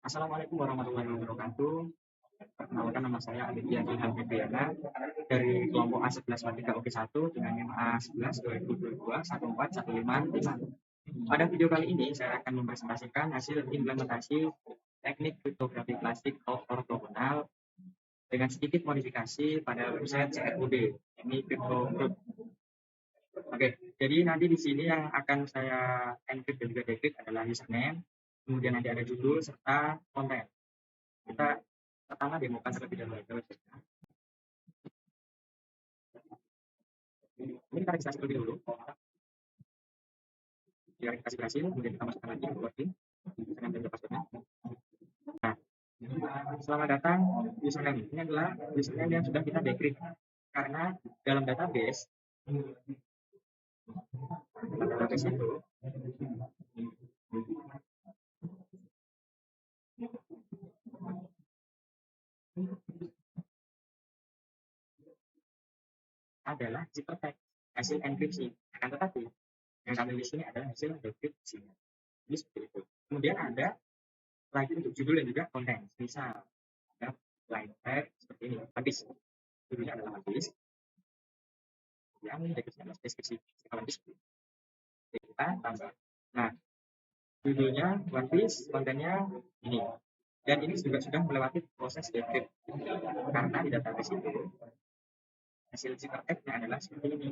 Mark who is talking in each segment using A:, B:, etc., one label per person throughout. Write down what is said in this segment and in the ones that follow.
A: Assalamualaikum warahmatullahi wabarakatuh. Perkenalkan, nama saya Aditya Ilham Febriana dari kelompok A11 Matika UP1 dengan NIM A11 2022 14155. Pada video kali ini saya akan mempresentasikan hasil implementasi teknik kriptografi plastik ortogonal dengan sedikit modifikasi pada website CRUD, ini Crypto Group. Oke, jadi nanti di sini yang akan saya encrypt dan juga decrypt adalah username, kemudian nanti ada judul serta konten. Kita pertama demokan terlebih dahulu. Ini kita registrasi terlebih dahulu. Ya, registrasi berhasil, kemudian kita masukkan lagi login, username dan juga passwordnya. Nah, selamat datang username. Ini adalah username yang sudah kita decrypt. Karena dalam database itu adalah ciphertext, hasil enkripsi. Akan tetapi yang kami di sini adalah hasil dekripsi. Ini seperti itu. Kemudian ada lagi untuk judul dan juga konten. Misal ada line tag seperti ini, habis. Judulnya adalah habis. Yang dekripsinya adalah deskripsi. Kalau habis, kita tambah. Nah, judulnya One Piece, kontennya ini. Dan ini juga sudah melewati proses decrypt. Karena di database itu hasil ciphertext-nya adalah seperti ini.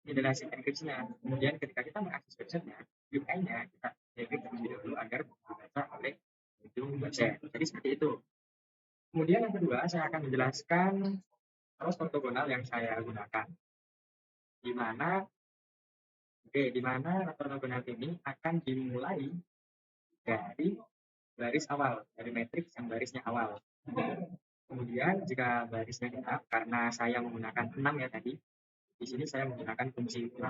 A: Ini adalah hasil enkripsinya. Kemudian ketika kita mengakses website-nya, UI-nya kita decrypt terlebih dahulu agar dibaca oleh ujung website. Jadi seperti itu. Kemudian yang kedua, saya akan menjelaskan arus ortogonal yang saya gunakan. Di mana ortogonal ini akan dimulai dari baris awal, dari matriks yang barisnya awal. Kemudian jika barisnya genap, karena saya menggunakan 6 ya tadi, di sini saya menggunakan kunci 6,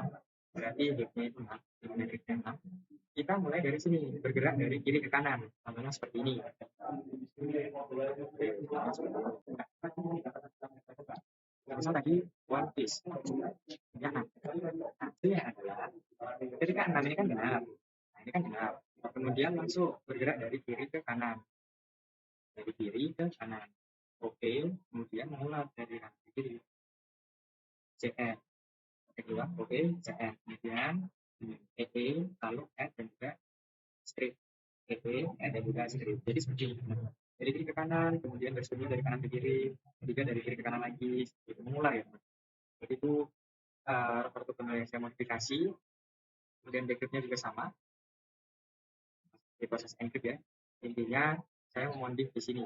A: berarti hidupnya itu 6, matriksnya 6. Kita mulai dari sini, bergerak dari kiri ke kanan, contohnya seperti ini. Misal tadi One Piece, ya, artinya adalah ketika 6 ini kan genap, nah ini kan genap, kemudian langsung bergerak dari kiri ke kanan, dari kiri ke kanan. Oke, kemudian mengulang dari kanan ke kiri. CN, kedua, oke, CN, kemudian EE, lalu F dan juga strip. EE, F dan juga strip. Jadi seperti ini. Dari kiri ke kanan, kemudian bersembunyi dari kanan ke kiri, ketiga dari kiri ke kanan lagi, itu mengulang ya. Jadi itu ortogonal yang saya modifikasi. Kemudian decryptnya juga sama di proses encrypt ya. Intinya saya memodif di sini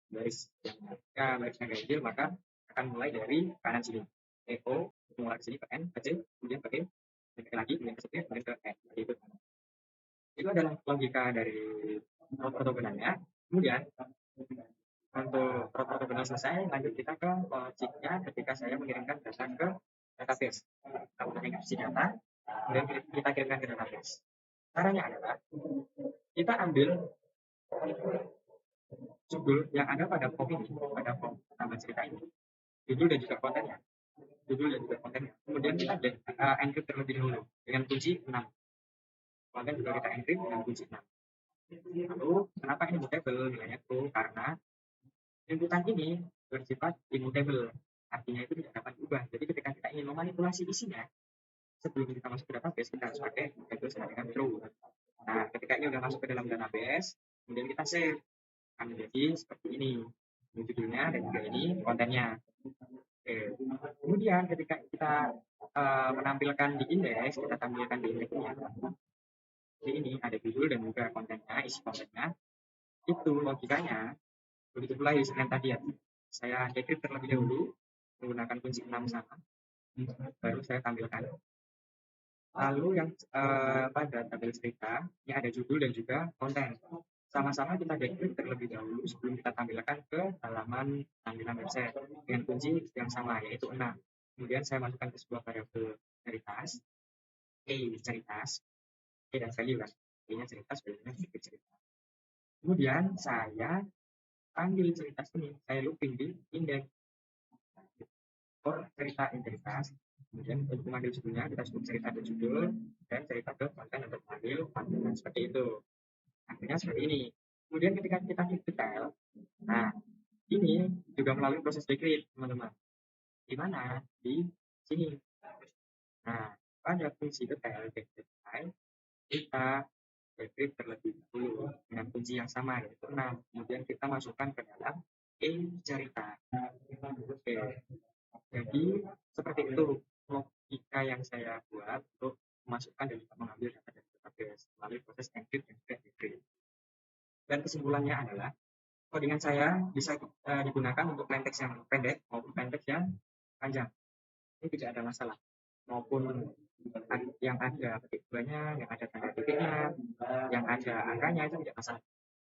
A: baris jika barisnya ganjil maka akan mulai dari kanan sini EO mulai ke sini ke N ke C kemudian ke E lagi kemudian ke C kemudian ke N itu adalah logika dari ortogonalnya. Kemudian untuk ortogonal selesai, lanjut kita ke logiknya ketika saya mengirimkan data ke database. Kita mengirimkan data, kemudian kita kirimkan ke database. Caranya adalah kita ambil judul yang ada pada form ini, pada form tambah cerita ini, judul dan juga kontennya. Judul dan juga kontennya. Kemudian kita encrypt terlebih dahulu dengan kunci 6. Konten juga kita encrypt dengan kunci 6. Lalu, kenapa ini mutable nilainya tuh? Karena inputan ini bersifat immutable. Artinya itu tidak dapat diubah. Jadi ketika kita ingin memanipulasi isinya, sebelum kita masuk ke database, kita harus pakai mutable sama dengan true. Nah, ketika ini sudah masuk ke dalam database, kemudian kita save. Akan menjadi seperti ini. Ini judulnya dan juga ini kontennya. Oke. Kemudian ketika kita menampilkan di indeks, kita tampilkan di indeksnya. Jadi ini ada judul dan juga kontennya, isi kontennya. Itu logikanya begitu pula username tadi ya. Saya decrypt terlebih dahulu menggunakan kunci 6 sama. Baru saya tampilkan. Lalu yang pada tabel cerita, ini ada judul dan juga konten. Sama-sama kita decrypt terlebih dahulu sebelum kita tampilkan ke halaman tampilan website dengan kunci yang sama yaitu 6. Kemudian saya masukkan ke sebuah variabel ceritas, ceritas, dan value kan. Ini ceritas, value-nya cerita. Kemudian saya ambil ceritas ini, saya looping di indeks for cerita integritas. Kemudian untuk mengambil judulnya kita sebut cerita ke judul dan cerita ke konten untuk mengambil konten seperti itu. Akhirnya seperti ini. Kemudian ketika kita klik detail, nah ini juga melalui proses decrypt, teman-teman. Di mana? Di sini. Nah, pada fungsi detail decrypt, kita decrypt terlebih dahulu dengan kunci yang sama yaitu 6. Kemudian kita masukkan ke dalam cerita. Oke. Jadi seperti itu logika yang saya buat untuk memasukkan dan juga mengambil data dari database melalui proses encrypt dan juga decrypt. Dan kesimpulannya adalah codingan saya bisa digunakan untuk plain text yang pendek maupun plain text yang panjang. Ini tidak ada masalah. Maupun yang ada petik bulannya, yang ada tanda titiknya, yang ada angkanya itu tidak masalah.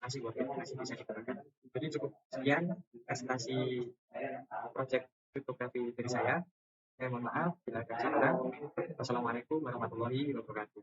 A: Masih boleh, masih bisa digunakan. Jadi cukup sekian presentasi project kriptografi dari saya. Saya mohon maaf bila ada kesalahan. Wassalamualaikum warahmatullahi wabarakatuh.